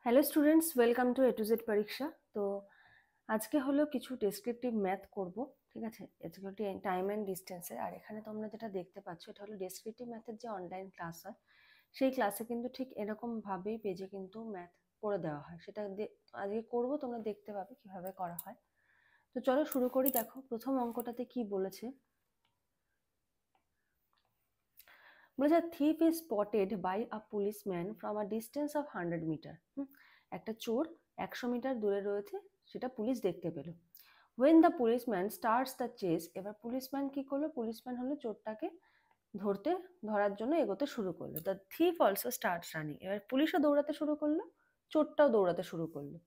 Hello students, welcome to A to Z পরীক্ষা। তো আজকে হলো কিছু ডেসক্রিপটিভ ম্যাথ করব, ঠিক আছে? আজকে টাইম অ্যান্ড ডিস্টেন্সের। আর এখানে তোমরা যেটা দেখতে পাচ্ছ এটা হলো ডেসক্রিপটিভ ম্যাথের যে অনলাইন ক্লাস হয়, সেই ক্লাসে কিন্তু ঠিক এরকমভাবেই পেজে কিন্তু ম্যাথ করে দেওয়া হয়। সেটা আজকে করব, তোমরা দেখতে পাবে কিভাবে করা হয়। তো চলো শুরু করি। দেখো প্রথম অঙ্কটাতে কি বলেছে। বলেছে thief is spotted by a policeman from a distance of 100 metre. একটা চোর 100 মিটার দূরে রয়েছে, সেটা পুলিশ দেখতে পেল। When the policeman starts the chase, এবার পুলিশম্যান কি করলো? পুলিশম্যান হলো চোরটাকে ধরার জন্য এগোতে শুরু করলো। The thief also starts running, এবার পুলিশও দৌড়াতে শুরু করলো, চোরটাও দৌড়াতে শুরু করলো।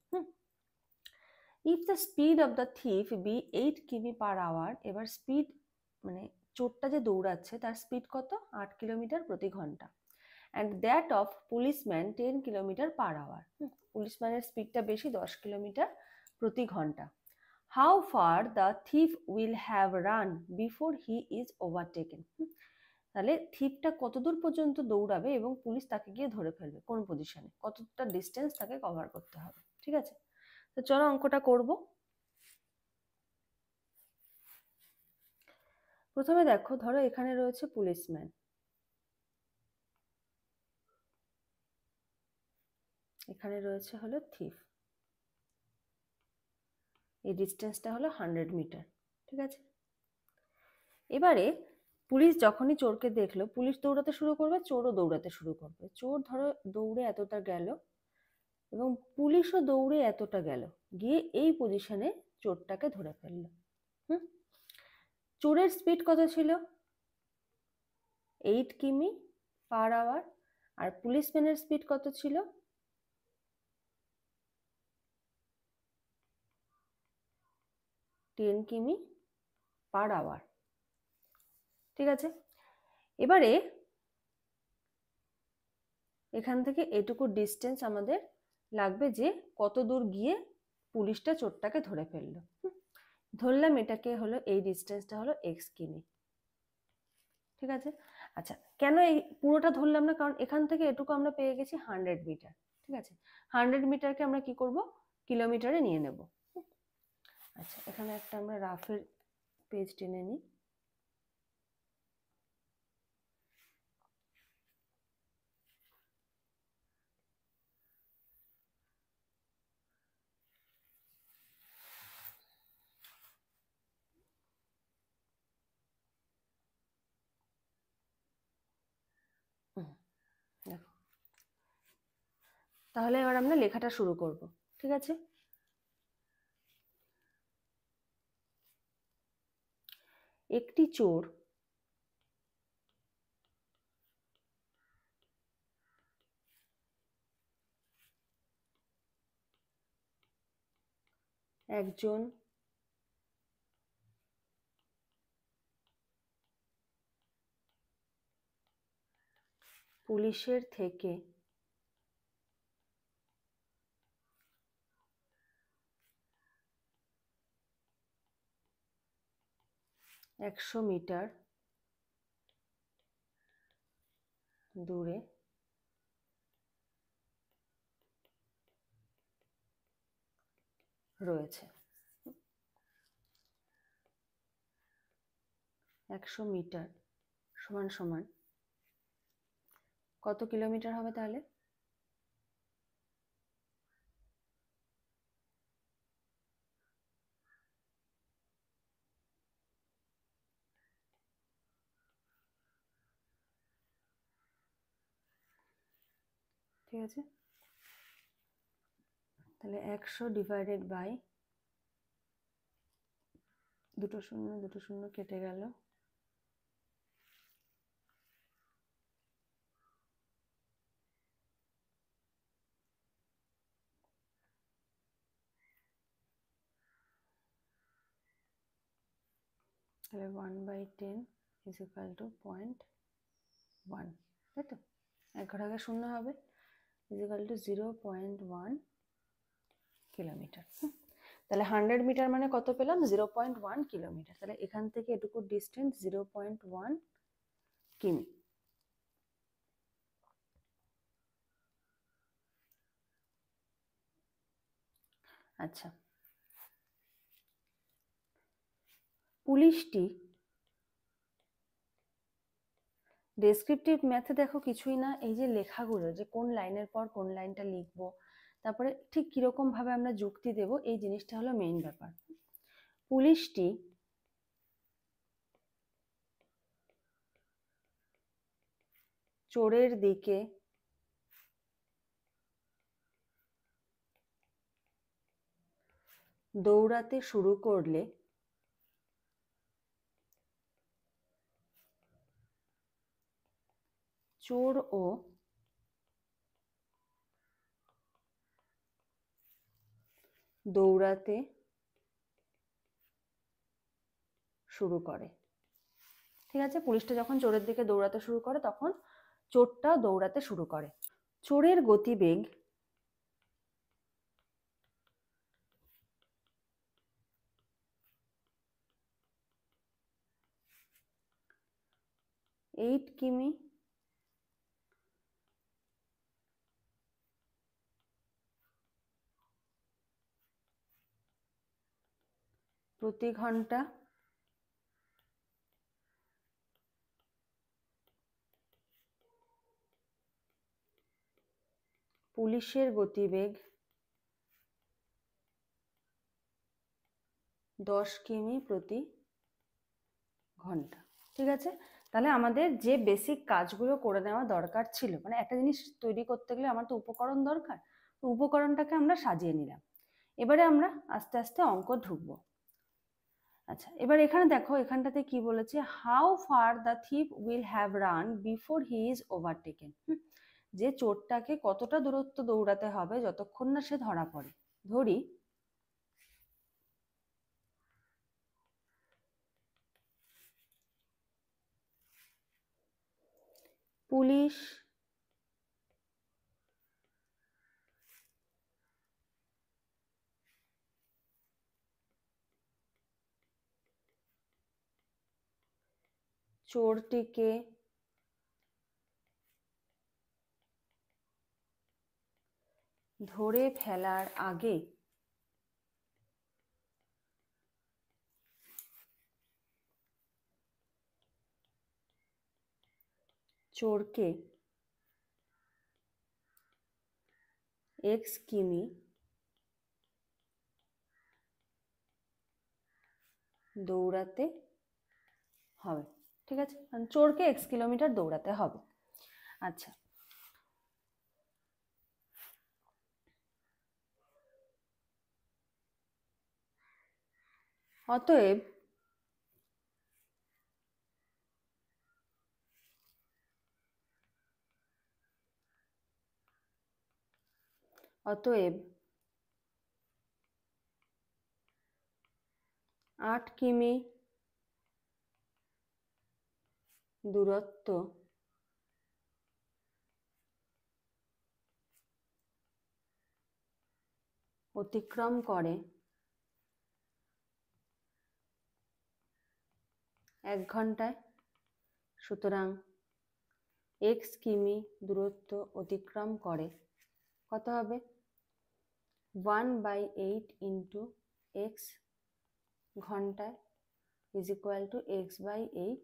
If the speed of the thief be 8 কিমি পার আওয়ার, এবার স্পিড মানে চোরটা যে দৌড়াচ্ছে তার স্পিড কত? 8 কিলোমিটার প্রতি ঘন্টা। And that of policeman 10 kilometre per hour, পুলিশম্যানের স্পিডটা বেশি, 10 কিলোমিটার প্রতি ঘন্টা। How far the thief will have run before he is overtaken, তাহলে থিপটা কতদূর পর্যন্ত দৌড়াবে এবং পুলিশ তাকে গিয়ে ধরে ফেলবে, কোন পজিশনে, কতটা ডিস্টেন্স তাকে কভার করতে হবে। ঠিক আছে, তো চলো অঙ্কটা করব। প্রথমে দেখো, ধরো এখানে রয়েছে পুলিশম্যান, এখানে রয়েছে হলো থিফ, এই ডিস্টেন্সটা হলো 100 মিটার। ঠিক আছে, এবারে পুলিশ যখনই চোরকে দেখলো, পুলিশ দৌড়াতে শুরু করবে, চোরও দৌড়াতে শুরু করবে। চোর ধরো দৌড়ে এতটা গেল এবং পুলিশও দৌড়ে এতটা গেল, গিয়ে এই পজিশনে চোরটাকে ধরে ফেললো। চোরের স্পিড কত ছিল? 8 কিমি পার আওয়ার। আর পুলিশম্যানের স্পিড কত ছিল? 10 কিমি পার আওয়ার। ঠিক আছে, এবারে এখান থেকে এটুকু ডিস্টেন্স আমাদের লাগবে, যে কত দূর গিয়ে পুলিশটা চোরটাকে ধরে ফেললো। ধরলাম এটাকে হলো, এই ডিস্টেন্সটা হলো এক্স কিমি। ঠিক আছে, আচ্ছা কেন এই পুরোটা ধরলাম না? কারণ এখান থেকে এটুকু আমরা পেয়ে গেছি 100 মিটার। ঠিক আছে, 100 মিটারকে আমরা কি করব? কিলোমিটারে নিয়ে নেব। আচ্ছা, এখানে একটা আমরা রাফের পেজ টেনে নিই। দেখো, তাহলে এবার আমরা লেখাটা শুরু করব। ঠিক আছে, একটি চোর একজন পুলিশের থেকে 100 মিটার দূরে রয়েছে। 100 মিটার সমান সমান কত কিলোমিটার হবে তাহলে? ঠিক আছে, তাহলে 100 ডিভাইডেড বাই, দুটো শূন্য কেটে গেল, তাহলে 1/10 ইজ ইকুয়াল টু 0.1, তাই তো? এক ঘর আগে শূন্য হবে, ইজ ইকুয়াল টু 0.1 কিলোমিটার। তাহলে 100 মিটার মানে কত পেলাম? 0.1 কিলোমিটার। তাহলে এখান থেকে এটুকু ডিস্টেন্স 0.1 কিমি। আচ্ছা, পুলিশটি ডেসক্রিপটিভ ম্যাথে দেখো কিছুই না, এই যে লেখাগুলো, যে কোন লাইনের পর কোন লাইনটা লিখবো, তারপরে ঠিক কিরকম ভাবে আমরা যুক্তি দেব, এই জিনিসটা হলো মেইন ব্যাপার। পুলিশটি চোরের দিকে দৌড়াতে শুরু করলে চোরও দৌড়াতে শুরু করে। ঠিক আছে, পুলিশটা যখন চোরের দিকে দৌড়াতে শুরু করে তখন চোরটা দৌড়াতে শুরু করে। চোরের গতিবেগ এইট কিমি প্রতি ঘন্টা পুলিশের গতিবেগ 10 কিমি প্রতি ঘন্টা। ঠিক আছে, তাহলে আমাদের যে বেসিক কাজগুলো করে নেওয়া দরকার ছিল, মানে একটা জিনিস তৈরি করতে গেলে আমার তো উপকরণ দরকার, তো উপকরণটাকে আমরা সাজিয়ে নিলাম। এবারে আমরা আস্তে আস্তে অঙ্ক ঢুকবো। আচ্ছা, এবার এখানে দেখো, এখানটাতে কি বলেছে, how far the thief will have run before he is ওভারটেকেন। যে চোরটাকে কতটা দূরত্ব দৌড়াতে হবে যতক্ষণ না সে ধরা পড়ে। ধরি পুলিশ চোরটিকে ধরে ফেলার আগে চোরকে x কিমি দৌড়াতে হবে। ঠিক আছে, চোরকে x কিলোমিটার দৌড়াতে হবে। আচ্ছা, অতএব অতএব 8 কিমি দূরত্ব অতিক্রম করে 1 ঘন্টায়। সুতরাং x কিমি দূরত্ব অতিক্রম করে কত হবে, 1/8 ইন্টু x ঘন্টায় ইজ ইকুয়াল টু x/8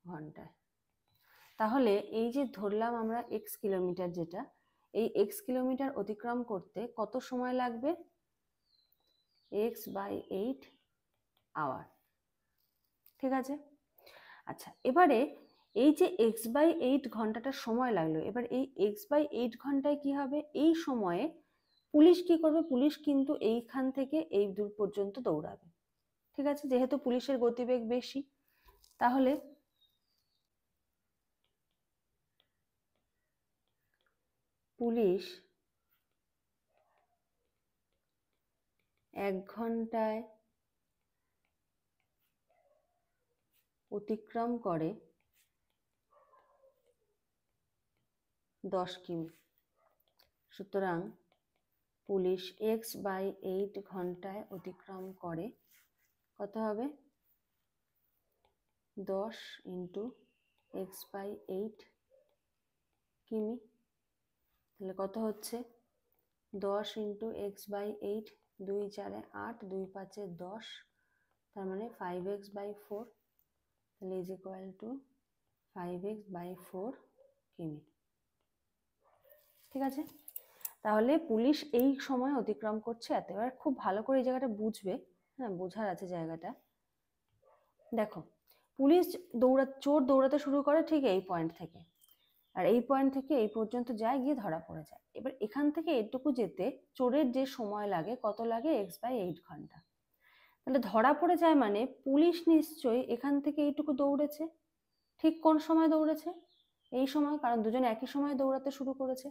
ঘন্টায়। তাহলে এই যে ধরলাম আমরা x কিলোমিটার, যেটা এই x কিলোমিটার অতিক্রম করতে কত সময় লাগবে, x/8 আওয়ার। ঠিক আছে, আচ্ছা, এবারে এই যে x/8 ঘন্টাটা সময় লাগলো, এবার এই x/8 ঘন্টায় কি হবে, এই সময়ে পুলিশ কি করবে, পুলিশ কিন্তু এইখান থেকে এই দূর পর্যন্ত দৌড়াবে। ঠিক আছে, যেহেতু পুলিশের গতিবেগ বেশি, তাহলে পুলিশ 1 ঘন্টায় অতিক্রম করে 10 কিমি। সুতরাং পুলিশ x/8 ঘন্টায় অতিক্রম করে কত হবে, 10 ইন্টু x/8 কিমি। তাহলে কত হচ্ছে, 10 ইন্টু এক্স বাই 8, 2 4 8, 2 5 10, তার মানে 5x/4, তাহলে ইজ ইকুয়াল টু 5x/4 কিমি। ঠিক আছে, তাহলে পুলিশ এই সময় অতিক্রম করছে এত। এবার খুব ভালো করে এই জায়গাটা বুঝবে, হ্যাঁ বোঝার আছে জায়গাটা। দেখো, পুলিশ চোর দৌড়াতে শুরু করে ঠিক এই পয়েন্ট থেকে, আর এই পয়েন্ট থেকে এই পর্যন্ত যায়, গিয়ে ধরা পড়ে যায়। এবার এখান থেকে এটুকু যেতে চোরের যে সময় লাগে, কত লাগে, x/8 ঘন্টা। তাহলে ধরা পড়ে যায় মানে পুলিশ নিশ্চয়ই এখান থেকে এইটুকু দৌড়েছে। ঠিক কোন সময় দৌড়েছে? এই সময়, কারণ দুজনে একই সময় দৌড়াতে শুরু করেছে।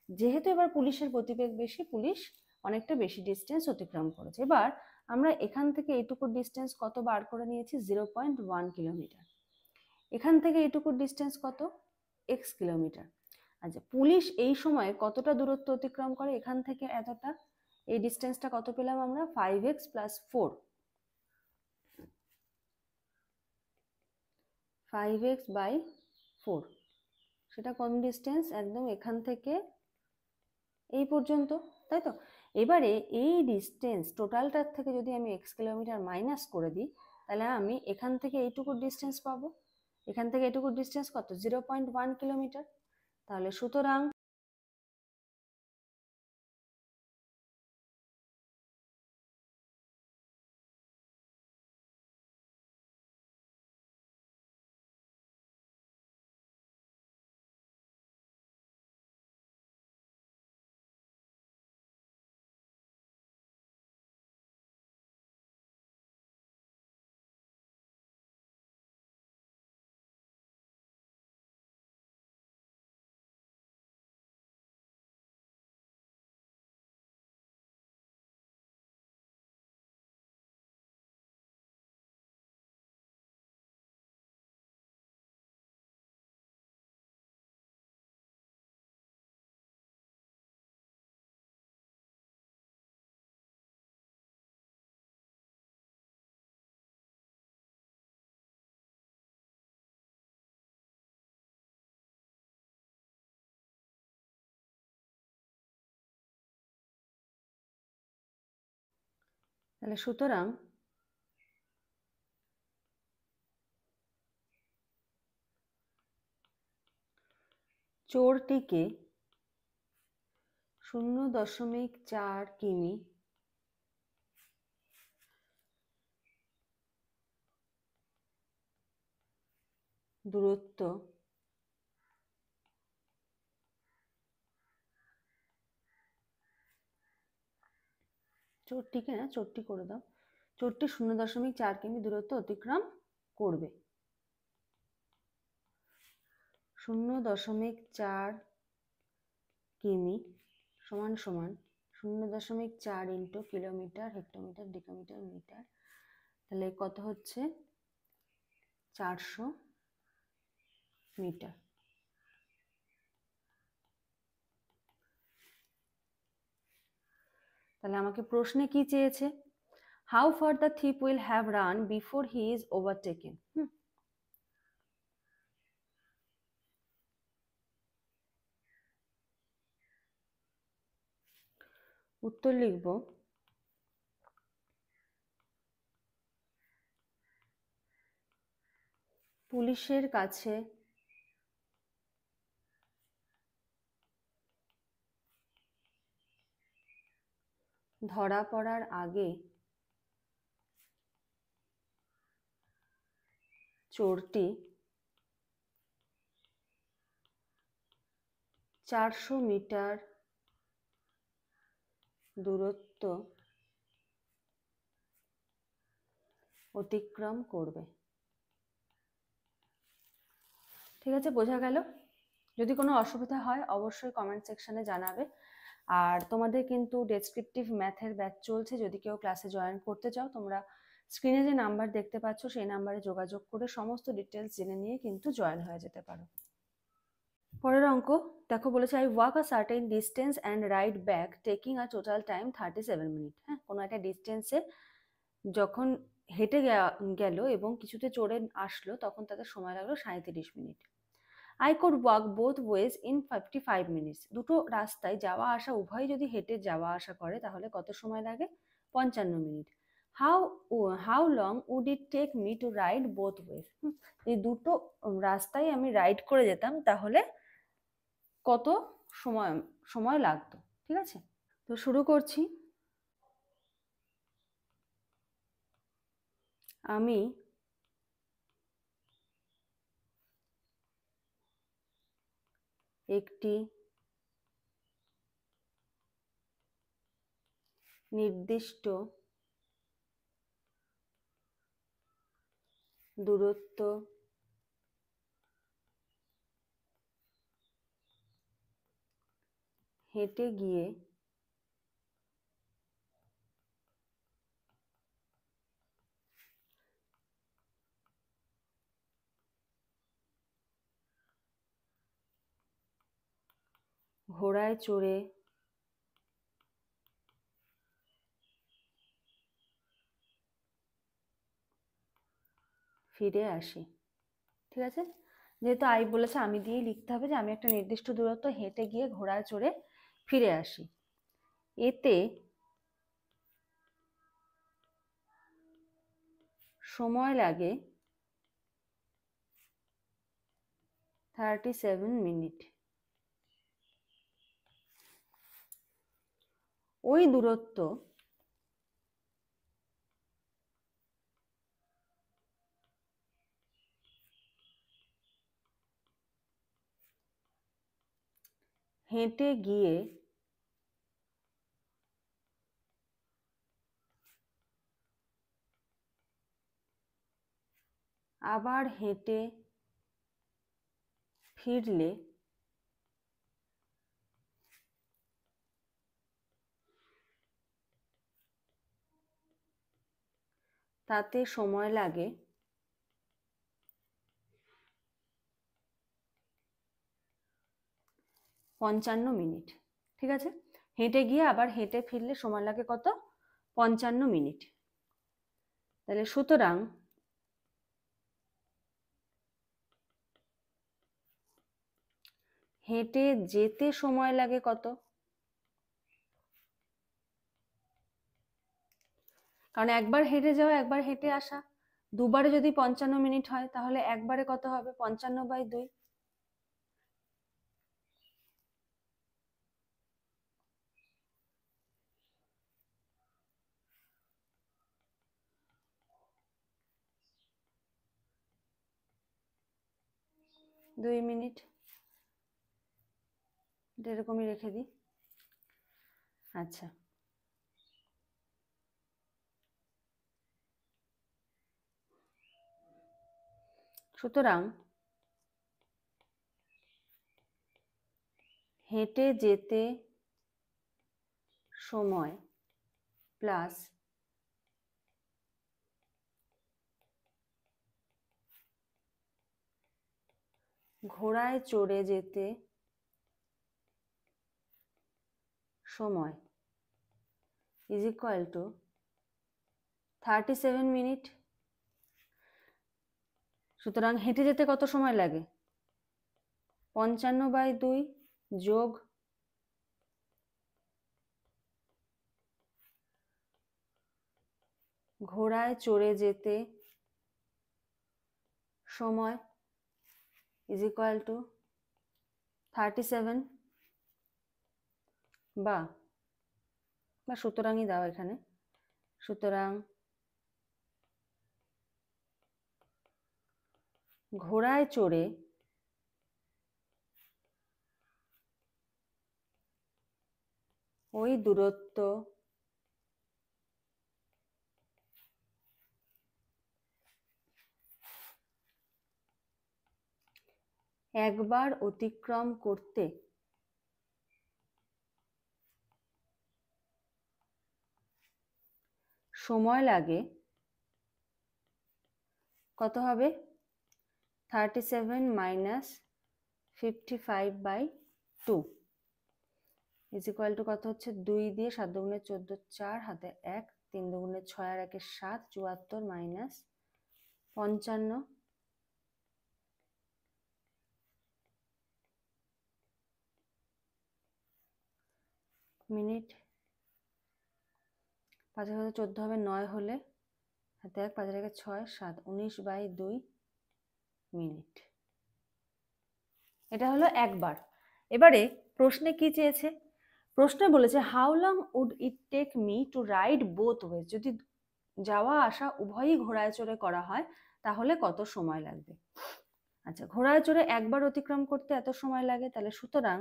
যেহেতু এবার পুলিশের গতিবেগ বেশি, পুলিশ অনেকটা বেশি ডিস্টেন্স অতিক্রম করেছে। এবার আমরা এখান থেকে এইটুকু ডিস্টেন্স কত বার করে নিয়েছি, 0.1 কিলোমিটার। এখান থেকে এইটুকু ডিস্টেন্স কত, x কিলোমিটার। আচ্ছা, পুলিশ এই সময় কতটা দূরত্ব অতিক্রম করে, এখান থেকে এতটা, এই ডিস্টেন্সটা কত পেলাম আমরা, 5x + 4, 5x/4, সেটা কোন ডিস্টেন্স, একদম এখান থেকে এই পর্যন্ত, তাই তো। এবারে এই ডিস্টেন্স টোটালটার থেকে যদি আমি x কিলোমিটার মাইনাস করে দিই, তাহলে আমি এখান থেকে এইটুকুর ডিস্টেন্স পাবো। এখান থেকে এইটুকুর ডিস্টেন্স কত, 0.1 কিলোমিটার। তাহলে সুতরাং সুতরাং চোরটিকে 0.4 কিমি দূরত্ব চোরটিকে না, চোরটি করে দাও, চোরটি 0.4 কিমি দূরত্ব অতিক্রম করবে। 0.4 কিমি সমান সমান 0.4 ইন্টু কিলোমিটার, হেক্টোমিটার, ডিকামিটার, মিটার, তাহলে কত হচ্ছে, 400 মিটার। তাহলে আমাকে প্রশ্নে কি চেয়েছে, how far the thief will have run before he is ওভারটেকেন। উত্তর লিখব, পুলিশের কাছে ধরা পড়ার আগে চোরটি 400 মিটার দূরত্ব অতিক্রম করবে। ঠিক আছে, বোঝা গেল? যদি কোনো অসুবিধা হয় অবশ্যই কমেন্ট সেকশনে জানাবে। আর তোমাদের কিন্তু ডেসক্রিপটিভ ম্যাথের ব্যাচ চলছে, যদি কেউ ক্লাসে জয়েন করতে চাও তোমরা স্ক্রিনে যে নাম্বার দেখতে পাচ্ছ সেই নাম্বারে যোগাযোগ করে সমস্ত ডিটেলস জেনে নিয়ে কিন্তু জয়েন হয়ে যেতে পারো। পরের অঙ্ক দেখো, বলেছে I walk a certain distance and ride back taking a total time 37 minute. হ্যাঁ, কোনো একটা ডিস্টেন্সে যখন হেঁটে গেল এবং কিছুতে চড়ে আসলো তখন তাদের সময় লাগলো 37 minute. I could walk both wedge in 55 minutes. দুটো রাস্তায় যাওয়া আসা উভয় যদি হেঁটে যাওয়া আসা করে তাহলে কত সময় লাগে? 55 minute. How how long would it take me to ride both ways. এই দুটো রাস্তায় আমি রাইড করে যেতাম তাহলে কত সময় সময় লাগতো। ঠিক আছে, তো শুরু করছি। আমি একটি নির্দিষ্ট দূরত্ব হেঁটে গিয়ে ঘোড়ায় চড়ে ফিরে আসি। ঠিক আছে, যেহেতু আই বলেছে আমি দিয়েই লিখতে হবে যে আমি একটা নির্দিষ্ট দূরত্ব হেঁটে গিয়ে ঘোড়ায় চড়ে ফিরে আসি। এতে সময় লাগে 37 মিনিট। ওই দূরত্ব হেঁটে গিয়ে আবার হেঁটে ফিরলে তাতে সময় লাগে 55 মিনিট। ঠিক আছে, হেঁটে গিয়ে আবার হেঁটে ফিরলে সময় লাগে কত? 55 মিনিট। তাহলে সুতরাং হেঁটে যেতে সময় লাগে কত? কারণ একবার হেঁটে যাওয়া একবার হেঁটে আসা, দুবারে যদি 55 মিনিট হয় তাহলে একবারে কত হবে? 55/2। দুই মিনিট, এরকমই রেখে দিই। আচ্ছা, সুতরাং হেঁটে যেতে সময় প্লাস ঘোড়ায় চড়ে যেতে সময় ইজ ইকুয়াল টু 37 মিনিট। সুতরাং হেঁটে যেতে কত সময় লাগে? 55/2 যোগ ঘোড়ায় চড়ে যেতে সময় ইজ ইকুয়াল টু 37 বা সুতরাংই দাও এখানে। সুতরাং ঘোড়ায় চড়ে ওই দূরত্ব একবার অতিক্রম করতে সময় লাগে কত হবে? 37 মাইনাস 55/2 ইজ ইকুয়াল টু কত হচ্ছে? 2 দিয়ে 7 দুগুণে 14, 4 হাতে 1, 3 দুগুণে 6 আর 1 7, 74 মাইনাস 55 মিনিট, 5 এর 14 হবে, 9 হলে হাতে 1, 5 এর 6, 7, 19/2 মিনিট। এটা হলো একবার। এবারে প্রশ্নে কি চেয়েছে? প্রশ্নে বলেছে how long would it take me to ride both ways, যদি যাওয়া আসা উভয়ই ঘোড়ায় চড়ে করা হয় তাহলে কত সময় লাগবে। আচ্ছা, ঘোড়ায় চড়ে একবার অতিক্রম করতে এত সময় লাগে, তাহলে সুতরাং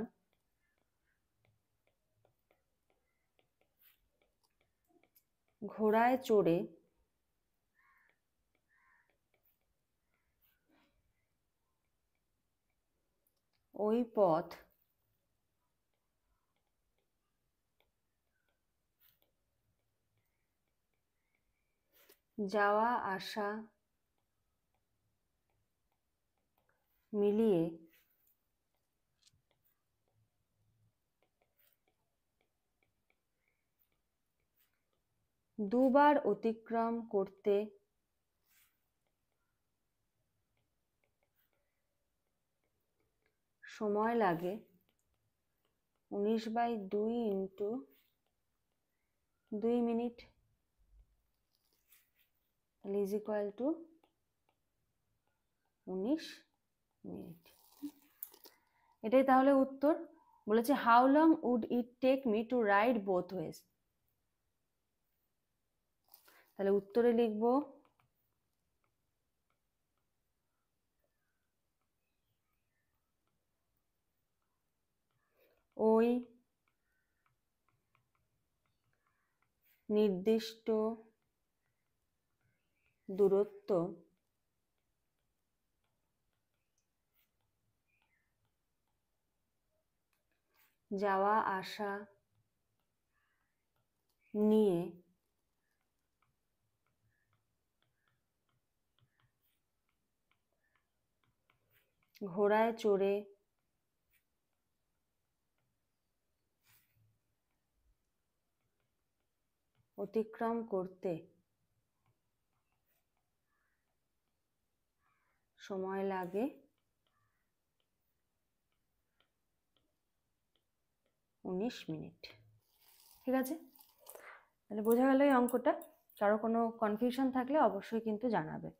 ঘোড়ায় চড়ে ওই পথ যাওয়া আসা মিলিয়ে দুবার অতিক্রম করতে সময় লাগে 19/2 ইন্টু 2 মিনিট, তাহলে ইজ ইকুয়াল টু 19 মিনিট। এটাই তাহলে উত্তর। বলেছে how long would it take me to ride both ways, তাহলে উত্তরে লিখব ওই নির্দিষ্ট দূরত্ব যাওয়া আসা নিয়ে ঘোড়ায় চড়ে অতিক্রম করতে সময় লাগে 19 মিনিট। ঠিক আছে, তাহলে বোঝা গেল এই অঙ্কটা। কারো কোনো কনফিউশন থাকলে অবশ্যই কিন্তু জানাবে।